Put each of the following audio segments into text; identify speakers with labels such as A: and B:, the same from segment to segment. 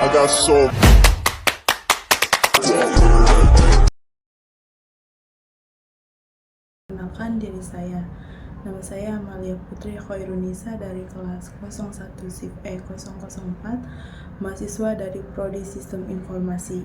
A: I got so
B: Kenalkan diri saya. Nama saya Amalia Putri Khairunisa dari kelas 01 SIP E004, mahasiswa dari Prodi Sistem Informasi.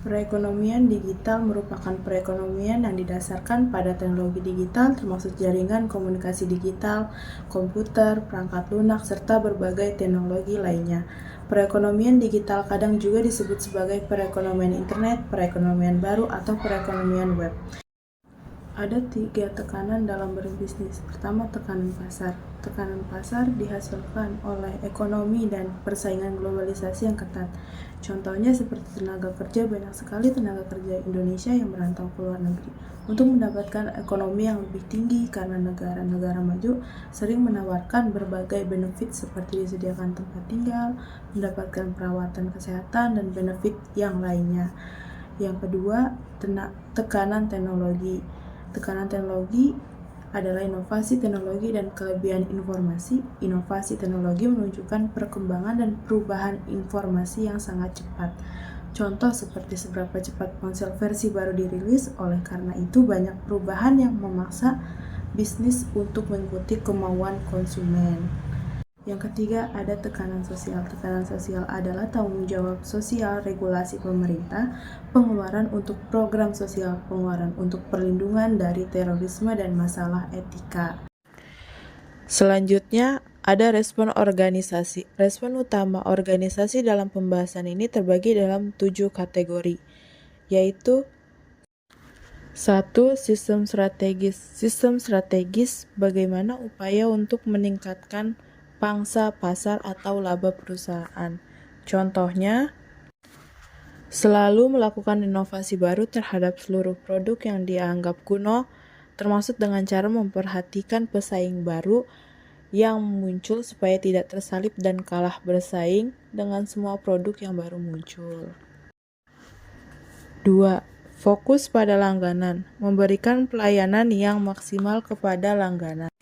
B: Perekonomian digital merupakan perekonomian yang didasarkan pada teknologi digital termasuk jaringan komunikasi digital, komputer, perangkat lunak, serta berbagai teknologi lainnya. Perekonomian digital kadang juga disebut sebagai perekonomian internet, perekonomian baru, atau perekonomian web. Ada 3 tekanan dalam berbisnis. Pertama, tekanan pasar. Tekanan pasar dihasilkan oleh ekonomi dan persaingan globalisasi yang ketat. Contohnya seperti tenaga kerja, banyak sekali tenaga kerja Indonesia yang merantau ke luar negeri untuk mendapatkan ekonomi yang lebih tinggi karena negara-negara maju sering menawarkan berbagai benefit seperti disediakan tempat tinggal, mendapatkan perawatan kesehatan, dan benefit yang lainnya. Yang kedua, tekanan teknologi. Tekanan teknologi adalah inovasi teknologi dan kelebihan informasi. Inovasi teknologi menunjukkan perkembangan dan perubahan informasi yang sangat cepat. Contoh seperti seberapa cepat ponsel versi baru dirilis, oleh karena itu banyak perubahan yang memaksa bisnis untuk mengikuti kemauan konsumen. Yang ketiga, ada tekanan sosial. Tekanan sosial adalah tanggung jawab sosial, regulasi pemerintah, pengeluaran untuk program sosial, pengeluaran untuk perlindungan dari terorisme dan masalah etika. Selanjutnya, ada respon organisasi. Respon utama organisasi dalam pembahasan ini terbagi dalam 7 kategori, yaitu 1. Sistem strategis. Sistem strategis bagaimana upaya untuk meningkatkan pangsa pasar atau laba perusahaan. Contohnya, selalu melakukan inovasi baru terhadap seluruh produk yang dianggap kuno, termasuk dengan cara memperhatikan pesaing baru yang muncul supaya tidak tersalip dan kalah bersaing dengan semua produk yang baru muncul. 2. Fokus pada langganan, memberikan pelayanan yang maksimal kepada langganan.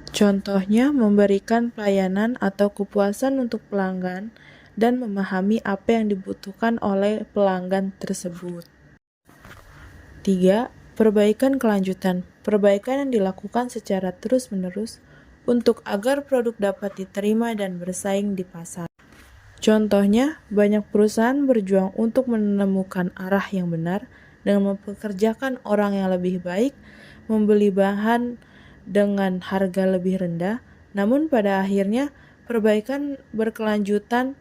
B: Contohnya, memberikan pelayanan atau kepuasan untuk pelanggan dan memahami apa yang dibutuhkan oleh pelanggan tersebut. 3. Perbaikan kelanjutan. Perbaikan yang dilakukan secara terus-menerus untuk agar produk dapat diterima dan bersaing di pasar. Contohnya, banyak perusahaan berjuang untuk menemukan arah yang benar dengan mempekerjakan orang yang lebih baik, membeli bahan dengan harga lebih rendah, namun pada akhirnya perbaikan berkelanjutan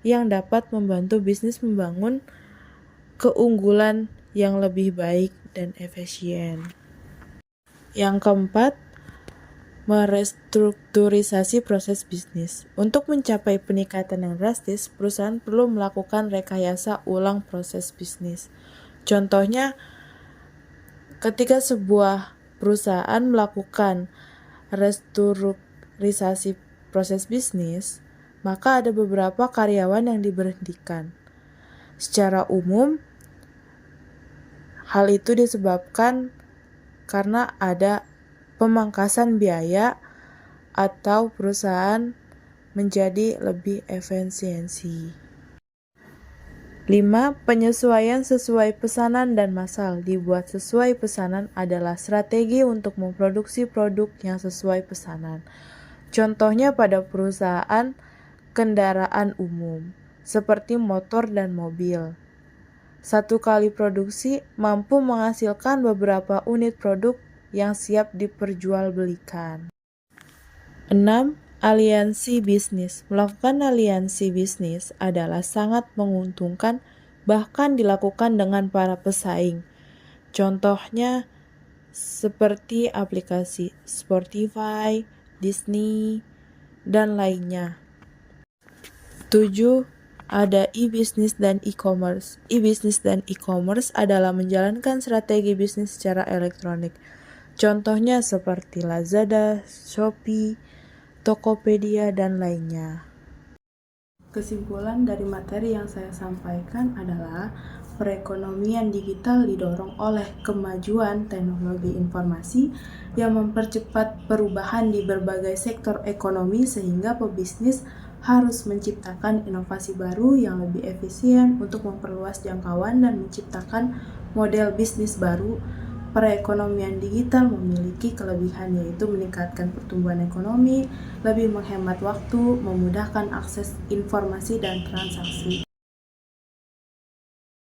B: yang dapat membantu bisnis membangun keunggulan yang lebih baik dan efisien. Yang keempat, merestrukturisasi proses bisnis. Untuk mencapai peningkatan yang drastis, perusahaan perlu melakukan rekayasa ulang proses bisnis. Contohnya, ketika sebuah perusahaan melakukan restrukturisasi proses bisnis, maka ada beberapa karyawan yang diberhentikan. Secara umum, hal itu disebabkan karena ada pemangkasan biaya atau perusahaan menjadi lebih efisiensi. 5. Penyesuaian sesuai pesanan dan masal. Dibuat sesuai pesanan adalah strategi untuk memproduksi produk yang sesuai pesanan. Contohnya pada perusahaan kendaraan umum, seperti motor dan mobil. Satu kali produksi mampu menghasilkan beberapa unit produk yang siap diperjualbelikan. 6. Aliansi bisnis. Melakukan aliansi bisnis adalah sangat menguntungkan, bahkan dilakukan dengan para pesaing. Contohnya seperti aplikasi Spotify, Disney, dan lainnya. 7. Ada e-bisnis dan e-commerce. E-bisnis dan e-commerce adalah menjalankan strategi bisnis secara elektronik. Contohnya seperti Lazada, Shopee, Tokopedia, dan lainnya. Kesimpulan dari materi yang saya sampaikan adalah perekonomian digital didorong oleh kemajuan teknologi informasi yang mempercepat perubahan di berbagai sektor ekonomi sehingga pebisnis harus menciptakan inovasi baru yang lebih efisien untuk memperluas jangkauan dan menciptakan model bisnis baru. Perekonomian digital memiliki kelebihan yaitu meningkatkan pertumbuhan ekonomi, lebih menghemat waktu, memudahkan akses informasi dan transaksi.